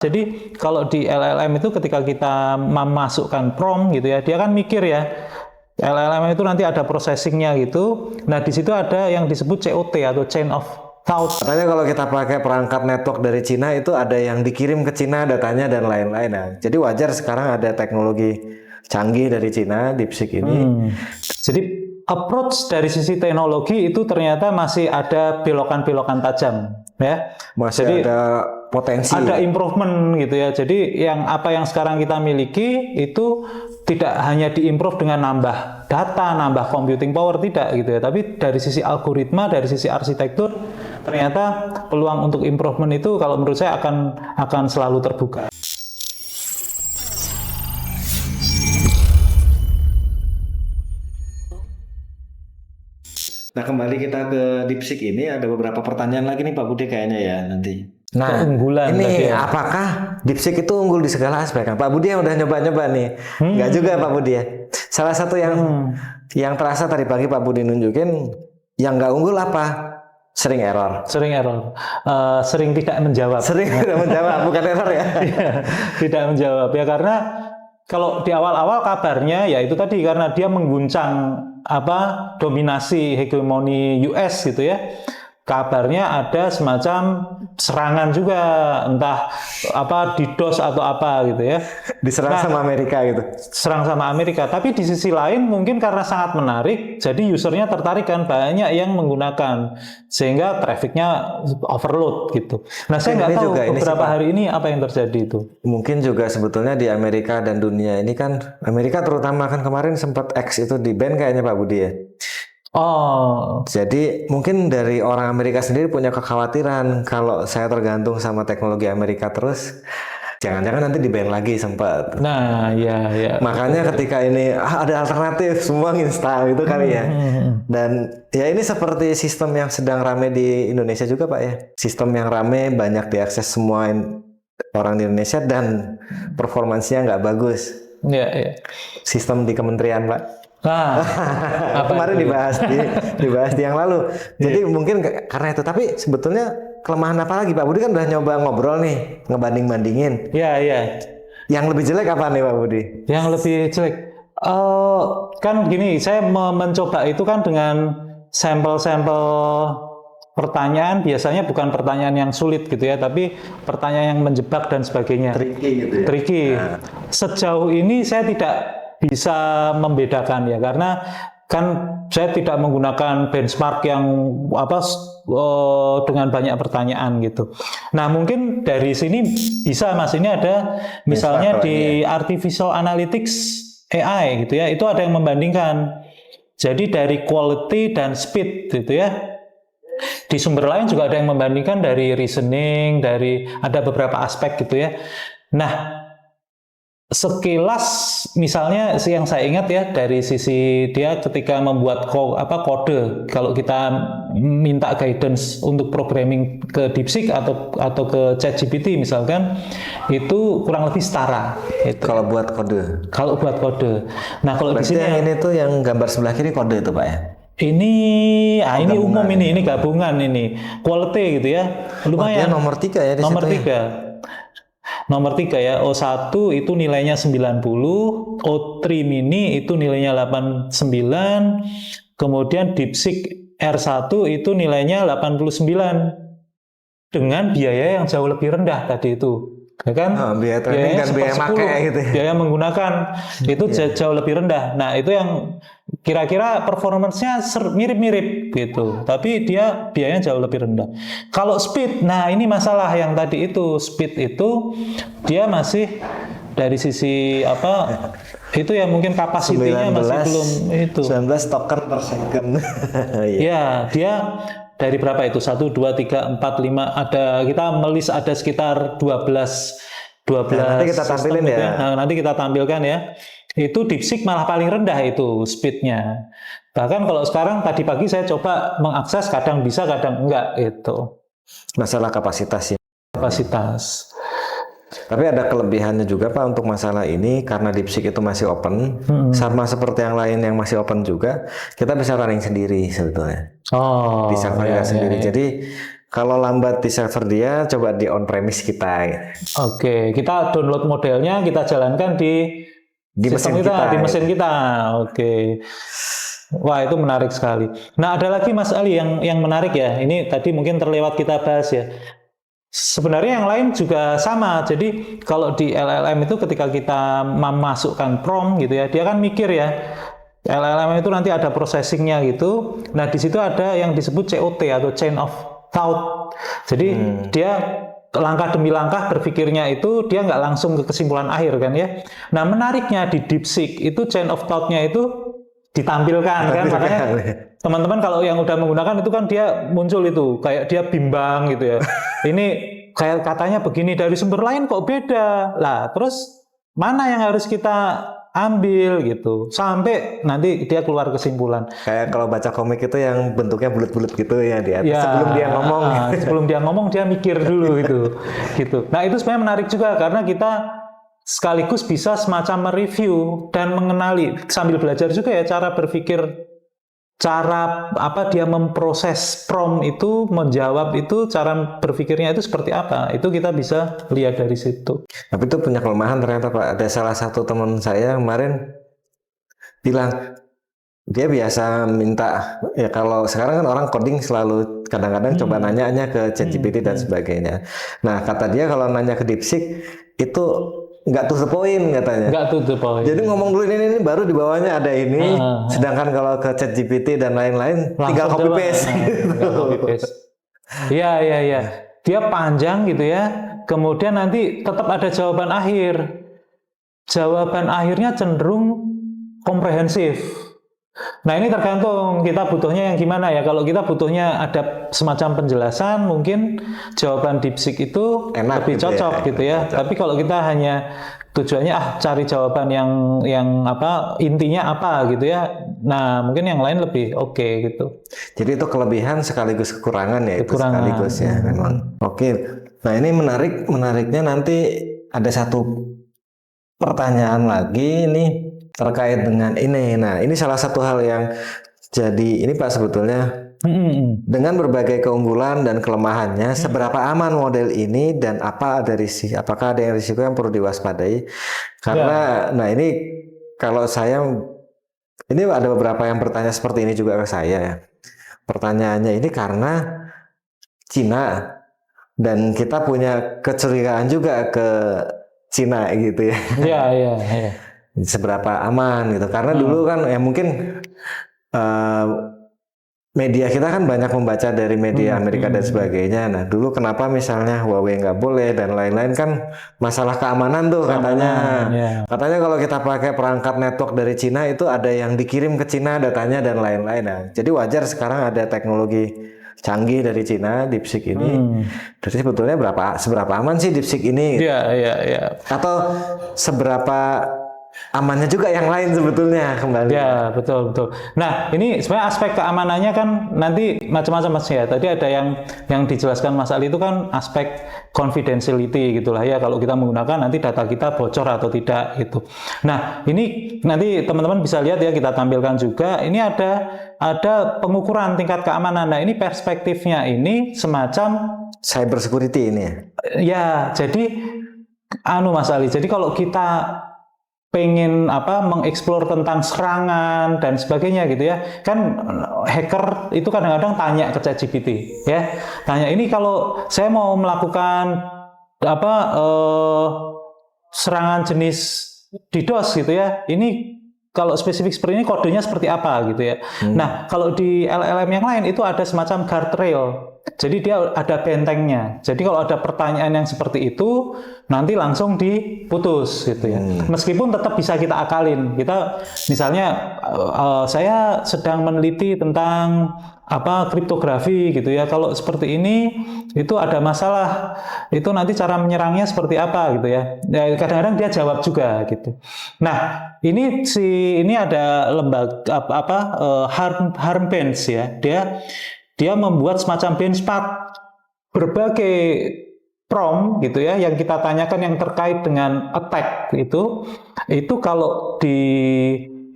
Jadi kalau di LLM itu ketika kita memasukkan prompt gitu ya, dia kan mikir ya. LLM itu nanti ada processingnya gitu. Nah di situ ada yang disebut COT atau chain of thought. Katanya kalau kita pakai perangkat network dari Cina itu ada yang dikirim ke Cina datanya dan lain-lain. Nah, jadi wajar sekarang ada teknologi canggih dari Cina, DeepSeek ini. Jadi approach dari sisi teknologi itu ternyata masih ada belokan-belokan tajam ya. Masih Jadi ada potensi. ada improvement gitu ya. Jadi apa yang sekarang kita miliki itu tidak hanya diimprove dengan nambah data, nambah computing power, tidak gitu ya. Tapi dari sisi algoritma, dari sisi arsitektur, ternyata peluang untuk improvement itu kalau menurut saya akan selalu terbuka. Nah, kembali kita ke DeepSeek ini, ada beberapa pertanyaan lagi nih Pak Budi kayaknya ya nanti. Nah, keunggulan ini ya. apakah DeepSeek itu unggul di segala aspek? Pak Budi yang udah nyoba-nyoba nih. Nggak juga Pak Budi ya. Salah satu yang terasa tadi pagi Pak Budi nunjukin, yang nggak unggul apa? Sering error. Sering error. Sering tidak menjawab. Sering tidak menjawab, bukan error ya? Tidak menjawab ya, karena kalau di awal-awal kabarnya ya itu tadi karena dia mengguncang dominasi hegemoni US gitu ya. Kabarnya ada semacam serangan juga, entah DDoS atau apa gitu ya. Diserang sama Amerika gitu. Serang sama Amerika. Tapi di sisi lain mungkin karena sangat menarik, jadi usernya tertarik kan, banyak yang menggunakan sehingga trafficnya overload gitu. Nah saya nggak tahu beberapa hari ini apa yang terjadi itu. Mungkin juga sebetulnya di Amerika dan dunia ini kan, Amerika terutama kan kemarin sempat X itu di ban kayaknya Pak Budi ya. Oh, jadi mungkin dari orang Amerika sendiri punya kekhawatiran kalau saya tergantung sama teknologi Amerika terus, jangan-jangan nanti di-ban lagi sempat. Nah, ya. Makanya ketika ini ada alternatif, semua install itu kali ya. Dan ya ini seperti sistem yang sedang rame di Indonesia juga Pak ya. Sistem yang rame, banyak diakses semua orang di Indonesia dan performansinya nggak bagus. Ya. Sistem di kementerian Pak. Nah, kemarin dibahas di yang lalu. Jadi mungkin karena itu. Tapi sebetulnya kelemahan apa lagi Pak Budi kan udah nyoba ngobrol nih, ngebanding-bandingin. Iya. Yang lebih jelek apa nih Pak Budi? Yang lebih jelek, kan gini, saya mencoba itu kan dengan sampel-sampel pertanyaan, biasanya bukan pertanyaan yang sulit gitu ya, tapi pertanyaan yang menjebak dan sebagainya. Tricky gitu ya? Tricky. Nah. Sejauh ini saya tidak bisa membedakan ya, karena kan saya tidak menggunakan benchmark yang dengan banyak pertanyaan gitu. Nah mungkin dari sini bisa Mas, ini ada misalnya di artificial analytics AI gitu ya, itu ada yang membandingkan. Jadi dari quality dan speed gitu ya. Di sumber lain juga ada yang membandingkan dari reasoning, dari ada beberapa aspek gitu ya. Nah, sekilas misalnya yang saya ingat ya, dari sisi dia ketika membuat kode, kalau kita minta guidance untuk programming ke DeepSeek atau ke ChatGPT misalkan, itu kurang lebih setara. Itu. Kalau buat kode. Nah kalau di sini yang ini tuh yang gambar sebelah kiri kode itu Pak ya. Ini umum ini gabungan ini quality gitu ya, lumayan. Nomor 3 ya di nomor situ 3 ya? Nomor 3 ya, O1 itu nilainya 90, O3 mini itu nilainya 89, kemudian DeepSeek R1 itu nilainya 89 dengan biaya yang jauh lebih rendah tadi itu. Ya kan? Biaya training dan biaya pakai gitu ya. Biaya menggunakan itu jauh lebih rendah. Nah, itu yang kira-kira performance-nya mirip-mirip gitu. Tapi dia biayanya jauh lebih rendah. Kalau speed, nah ini masalah yang tadi itu. Speed itu dia masih dari sisi itu ya mungkin kapasitinya masih belum itu. 19 token per second. Ya, dia dari berapa itu? 1, 2, 3, 4, 5 ada, kita melis ada sekitar 12 nanti kita tampilin ya. Nah, nanti kita tampilkan ya. Itu DeepSeek malah paling rendah itu speednya. Bahkan kalau sekarang tadi pagi saya coba mengakses, kadang bisa kadang enggak itu. Masalah kapasitas ya. Kapasitas. Tapi ada kelebihannya juga Pak untuk masalah ini, karena DeepSeek itu masih open, sama seperti yang lain yang masih open juga, kita bisa running sendiri sebetulnya. Bisa sendiri. Jadi Kalau lambat di server dia, coba di on premise kita. Oke, kita download modelnya, kita jalankan di sistem mesin kita. di mesin kita. Oke. Wah, itu menarik sekali. Nah, ada lagi Mas Ali yang menarik ya. Ini tadi mungkin terlewat kita bahas ya. Sebenarnya yang lain juga sama. Jadi kalau di LLM itu ketika kita memasukkan prompt gitu ya, dia kan mikir ya. LLM itu nanti ada processingnya gitu. Nah, di situ ada yang disebut COT atau chain of thought. Jadi dia langkah demi langkah berpikirnya itu dia nggak langsung ke kesimpulan akhir kan ya. Nah, menariknya di DeepSeek itu chain of thought-nya itu ditampilkan kan, makanya teman-teman kalau yang udah menggunakan itu kan dia muncul itu kayak dia bimbang gitu ya. Ini kayak katanya begini dari sumber lain kok beda. Lah, terus mana yang harus kita ambil gitu sampai nanti dia keluar kesimpulan. Kayak kalau baca komik itu yang bentuknya bulat-bulat gitu ya di atas sebelum dia ngomong. Sebelum dia ngomong dia mikir dulu itu gitu. Nah, itu sebenarnya menarik juga karena kita sekaligus bisa semacam mereview dan mengenali sambil belajar juga ya cara berpikir, cara apa dia memproses prompt itu, menjawab itu, cara berpikirnya itu seperti apa. Itu kita bisa lihat dari situ. Tapi itu punya kelemahan ternyata Pak. Ada salah satu teman saya kemarin bilang dia biasa minta ya kalau sekarang kan orang coding selalu kadang-kadang coba nanya ke ChatGPT dan sebagainya. Nah, kata dia kalau nanya ke DeepSeek itu nggak to the point katanya. Nggak to the point. Jadi ngomong dulu ini baru di bawahnya ada ini. Sedangkan kalau ke ChatGPT dan lain-lain tinggal copy paste. Tinggal copy paste. Iya. Dia panjang gitu ya. Kemudian nanti tetap ada jawaban akhir. Jawaban akhirnya cenderung komprehensif. Nah, ini tergantung kita butuhnya yang gimana ya. Kalau kita butuhnya ada semacam penjelasan, mungkin jawaban DeepSeek itu enak lebih cocok gitu ya. Tapi kalau kita hanya tujuannya cari jawaban yang apa, intinya apa gitu ya. Nah, mungkin yang lain lebih oke gitu. Jadi itu kelebihan sekaligus kekurangan ya, itu sekaligus ya memang. Oke. Nah, ini menariknya nanti ada satu pertanyaan lagi nih terkait dengan ini. Nah, ini salah satu hal yang jadi ini Pak sebetulnya dengan berbagai keunggulan dan kelemahannya, seberapa aman model ini dan apakah ada yang risiko yang perlu diwaspadai? Karena nah ini kalau saya ini ada beberapa yang bertanya seperti ini juga ke saya. Pertanyaannya ini karena Cina dan kita punya kecurigaan juga ke Cina gitu ya. Iya. Seberapa aman gitu karena dulu kan ya mungkin media kita kan banyak membaca dari media Amerika dan sebagainya. Nah dulu kenapa misalnya Huawei nggak boleh dan lain-lain kan masalah keamanan tuh katanya. Katanya kalau kita pakai perangkat network dari Cina itu ada yang dikirim ke Cina datanya dan lain-lain. Nah jadi wajar sekarang ada teknologi canggih dari Cina, DeepSeek ini. Jadi sebetulnya seberapa aman sih DeepSeek ini? Iya. Atau seberapa amannya juga yang lain sebetulnya kembali. Ya, betul. Nah, ini sebenarnya aspek keamanannya kan nanti macam-macam Mas ya. Tadi ada yang dijelaskan Mas Ali itu kan aspek confidentiality gitulah ya. Kalau kita menggunakan nanti data kita bocor atau tidak gitu. Nah, ini nanti teman-teman bisa lihat ya, kita tampilkan juga. Ini ada pengukuran tingkat keamanan. Nah, ini perspektifnya ini semacam cyber security ini ya. Ya, jadi Mas Ali. Jadi kalau kita pengen mengeksplor tentang serangan dan sebagainya gitu ya, kan hacker itu kadang-kadang tanya ke ChatGPT ya, tanya ini kalau saya mau melakukan serangan jenis DDoS gitu ya, ini kalau spesifik seperti ini kodenya seperti apa gitu ya. Nah kalau di LLM yang lain itu ada semacam guardrail. Jadi dia ada bentengnya. Jadi kalau ada pertanyaan yang seperti itu, nanti langsung diputus gitu ya. Meskipun tetap bisa kita akalin. Kita misalnya saya sedang meneliti tentang kriptografi gitu ya. Kalau seperti ini itu ada masalah. Itu nanti cara menyerangnya seperti apa gitu ya. Kadang-kadang dia jawab juga gitu. Nah, ini ada lembaga Harmbench ya. Dia membuat semacam benchmark berbagai prompt gitu ya yang kita tanyakan yang terkait dengan attack itu kalau di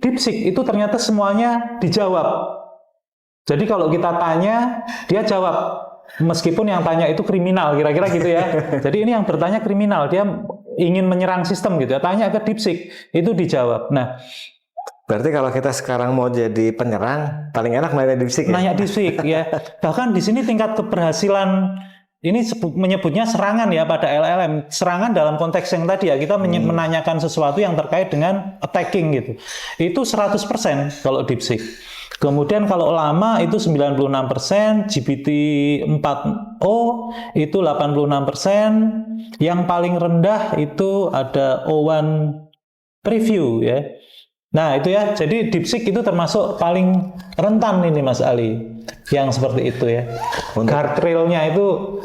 DeepSeek itu ternyata semuanya dijawab. Jadi kalau kita tanya dia jawab meskipun yang tanya itu kriminal, kira-kira gitu ya. Jadi ini yang bertanya kriminal, dia ingin menyerang sistem gitu ya. Tanya ke DeepSeek, itu dijawab. Nah, berarti kalau kita sekarang mau jadi penyerang, paling enak nanya DeepSeek ya? nanya DeepSeek ya. Bahkan di sini tingkat keberhasilan ini menyebutnya serangan ya pada LLM. Serangan dalam konteks yang tadi ya, kita menanyakan sesuatu yang terkait dengan attacking gitu. Itu 100% kalau DeepSeek. Kemudian kalau lama itu 96%, GPT-4o itu 86%, yang paling rendah itu ada O1 Preview ya. Nah itu ya, jadi DeepSeek itu termasuk paling rentan ini Mas Ali, yang seperti itu ya. Guardrailnya itu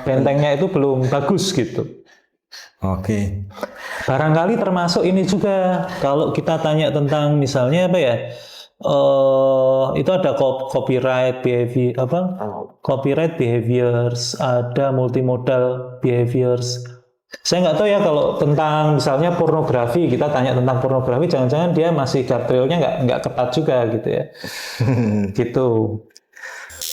bentengnya itu belum bagus gitu. Oke. Barangkali termasuk ini juga kalau kita tanya tentang misalnya apa ya, itu ada copyright behavior copyright behaviors, ada multimodal behaviors. Saya nggak tahu ya kalau tentang misalnya pornografi, kita tanya tentang pornografi, jangan-jangan dia masih guardrailnya nggak ketat juga gitu ya. Gitu.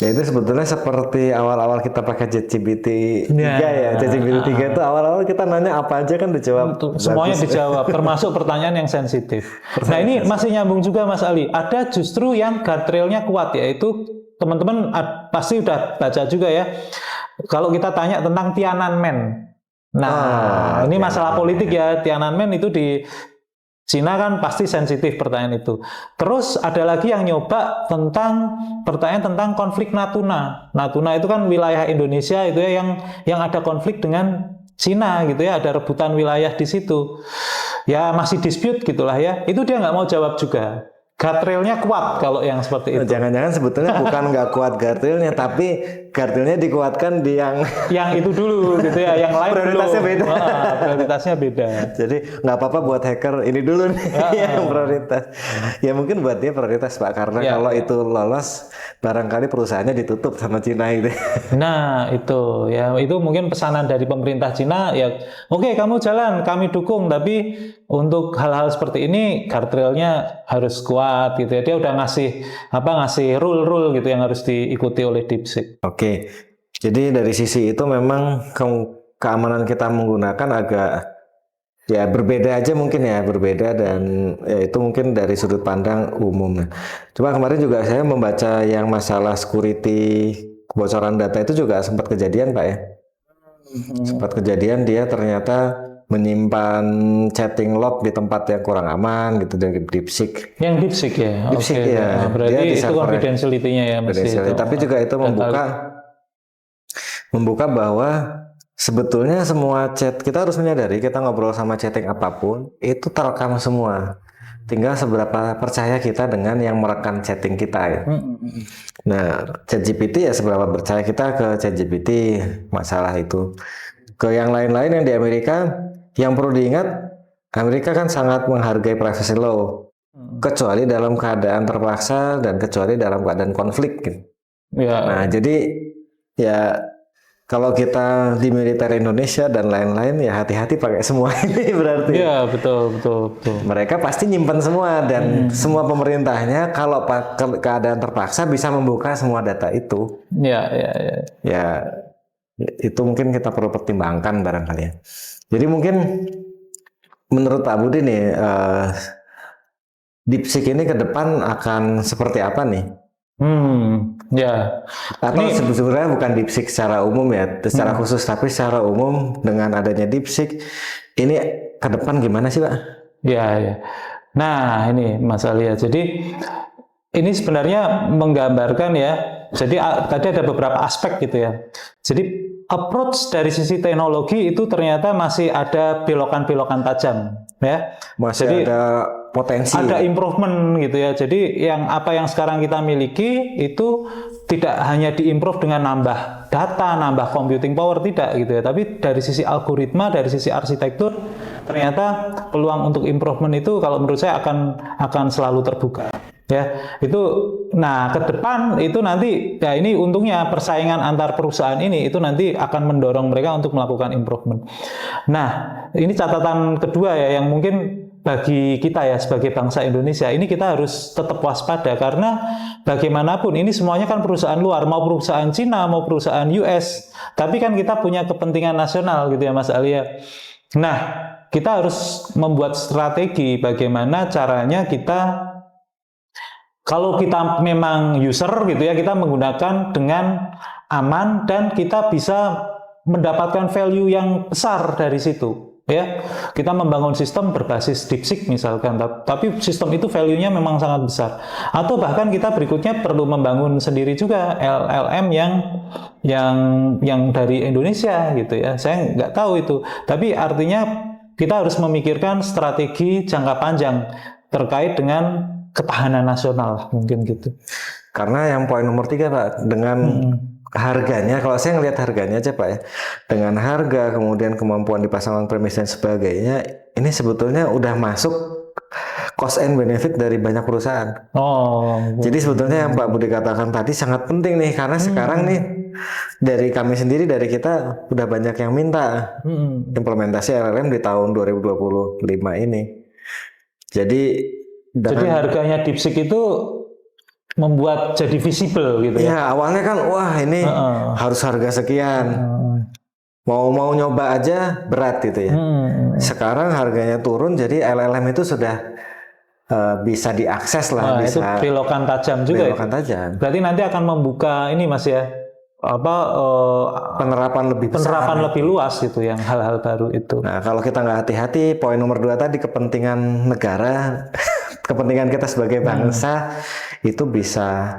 Ya itu sebetulnya seperti awal-awal kita pakai ChatGPT 3 ya. ChatGPT 3 itu awal-awal kita nanya apa aja kan dijawab. Semuanya dijawab, termasuk pertanyaan yang sensitif. Nah ini masih nyambung juga Mas Ali. Ada justru yang guardrailnya kuat, yaitu teman-teman pasti udah baca juga ya. Kalau kita tanya tentang Tiananmen. Nah, ini masalah politik ya. Tiananmen itu di Cina kan pasti sensitif pertanyaan itu. Terus ada lagi yang nyoba tentang pertanyaan tentang konflik Natuna. Natuna itu kan wilayah Indonesia itu ya yang ada konflik dengan Cina gitu ya, ada rebutan wilayah di situ. Ya masih dispute gitulah ya. Itu dia nggak mau jawab juga. Guardrailnya kuat kalau yang seperti itu. Jangan-jangan sebetulnya bukan nggak kuat guardrailnya, tapi guardrailnya dikuatkan di yang itu dulu gitu ya, yang lain prioritasnya belum. beda. Prioritasnya beda. Jadi nggak apa-apa buat hacker ini dulu nih yang prioritas. Ya mungkin buat dia prioritas Pak, karena kalau itu lolos barangkali perusahaannya ditutup sama Cina itu. Nah itu ya, itu mungkin pesanan dari pemerintah Cina ya. Oke, kamu jalan, kami dukung, tapi untuk hal-hal seperti ini guardrailnya harus kuat gitu ya. Dia udah ngasih rule gitu yang harus diikuti oleh DeepSeek. Oke. Jadi dari sisi itu memang keamanan kita menggunakan agak ya berbeda aja mungkin ya, berbeda, dan ya itu mungkin dari sudut pandang umum. Cuma kemarin juga saya membaca yang masalah security kebocoran data itu juga sempat kejadian Pak ya. Sempat kejadian dia ternyata menyimpan chatting log di tempat yang kurang aman gitu dari DeepSeek. Yang DeepSeek ya. DeepSeek ya. Nah, berarti itu confidentiality-nya ya masih itu. Tapi juga itu membuka bahwa sebetulnya semua chat, kita harus menyadari kita ngobrol sama chatting apapun itu terekam semua. Tinggal seberapa percaya kita dengan yang merekam chatting kita ya. Nah, ChatGPT ya seberapa percaya kita ke ChatGPT masalah itu. Ke yang lain-lain yang di Amerika, yang perlu diingat, Amerika kan sangat menghargai privacy law, kecuali dalam keadaan terpaksa dan kecuali dalam keadaan konflik gitu. Ya. Nah, jadi ya kalau kita di militer Indonesia dan lain-lain ya hati-hati pakai semua ini berarti. Iya, betul. Mereka pasti nyimpen semua dan semua pemerintahnya kalau keadaan terpaksa bisa membuka semua data itu. Ya, itu mungkin kita perlu pertimbangkan barangkali ya. Jadi mungkin menurut Pak Budi nih, DeepSeek ini ke depan akan seperti apa nih? Ya. Atau sebenarnya bukan DeepSeek secara umum ya, secara khusus, tapi secara umum dengan adanya DeepSeek ini ke depan gimana sih Pak? Ya. Nah ini Mas Ali ya. Jadi ini sebenarnya menggambarkan ya. Jadi tadi ada beberapa aspek gitu ya. Jadi approach dari sisi teknologi itu ternyata masih ada belokan-belokan tajam ya. Masih jadi, ada potensi. Ada improvement gitu ya. Jadi apa yang sekarang kita miliki itu tidak hanya diimprove dengan nambah data, nambah computing power, tidak gitu ya. Tapi dari sisi algoritma, dari sisi arsitektur, ternyata peluang untuk improvement itu kalau menurut saya akan selalu terbuka. Ya, itu nah ke depan itu nanti ya ini untungnya persaingan antar perusahaan ini itu nanti akan mendorong mereka untuk melakukan improvement. Nah, ini catatan kedua ya yang mungkin bagi kita ya sebagai bangsa Indonesia ini kita harus tetap waspada karena bagaimanapun ini semuanya kan perusahaan luar, mau perusahaan Cina, mau perusahaan US, tapi kan kita punya kepentingan nasional gitu ya Mas Ali ya. Nah, kita harus membuat strategi bagaimana caranya kita, kalau kita memang user gitu ya, kita menggunakan dengan aman dan kita bisa mendapatkan value yang besar dari situ. Ya, kita membangun sistem berbasis DeepSeek misalkan, tapi sistem itu value-nya memang sangat besar. Atau bahkan kita berikutnya perlu membangun sendiri juga LLM yang dari Indonesia gitu ya. Saya nggak tahu itu, tapi artinya kita harus memikirkan strategi jangka panjang terkait dengan ketahanan nasional mungkin gitu. Karena yang poin nomor 3 Pak, dengan harganya, kalau saya ngelihat harganya aja Pak ya, dengan harga kemudian kemampuan dipasang premis dan sebagainya, ini sebetulnya udah masuk cost and benefit dari banyak perusahaan. Jadi sebetulnya yang Pak Budi katakan tadi sangat penting nih, karena sekarang nih dari kami sendiri, dari kita udah banyak yang minta implementasi LLM di tahun 2025 ini. Jadi harganya DeepSeek itu membuat jadi visible gitu ya. Ya, awalnya kan wah ini harus harga sekian. Mau nyoba aja berat gitu ya. Sekarang harganya turun jadi LLM itu sudah bisa diakses lah, bisa itu belokan tajam juga. Belokan tajam. Berarti nanti akan membuka ini Mas ya. Penerapan lebih besar, lebih luas gitu yang hal-hal baru itu. Nah, kalau kita nggak hati-hati, poin nomor 2 tadi kepentingan negara, kepentingan kita sebagai bangsa itu bisa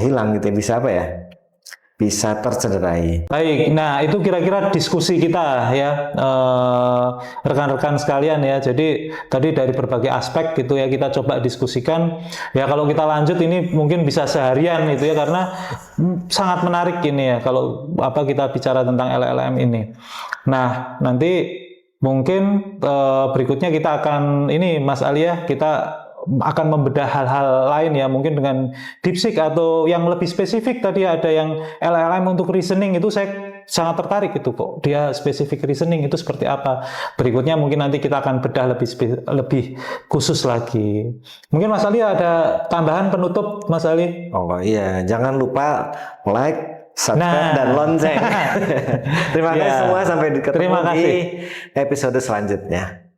hilang gitu ya, bisa apa ya? Bisa tercederai. Baik, nah itu kira-kira diskusi kita ya, rekan-rekan sekalian ya. Jadi tadi dari berbagai aspek gitu ya kita coba diskusikan. Ya kalau kita lanjut ini mungkin bisa seharian gitu ya, karena sangat menarik ini ya kalau kita bicara tentang LLM ini. Nah nanti mungkin berikutnya kita akan ini Mas Ali ya, kita akan membedah hal-hal lain ya, mungkin dengan DeepSeek atau yang lebih spesifik tadi ada yang LLM untuk reasoning, itu saya sangat tertarik itu kok, dia spesifik reasoning itu seperti apa. Berikutnya mungkin nanti kita akan bedah lebih khusus lagi. Mungkin Mas Ali ada tambahan penutup Mas Ali? Oh iya, jangan lupa like, subscribe, dan lonceng. Terima kasih semua, sampai ketemu di episode selanjutnya.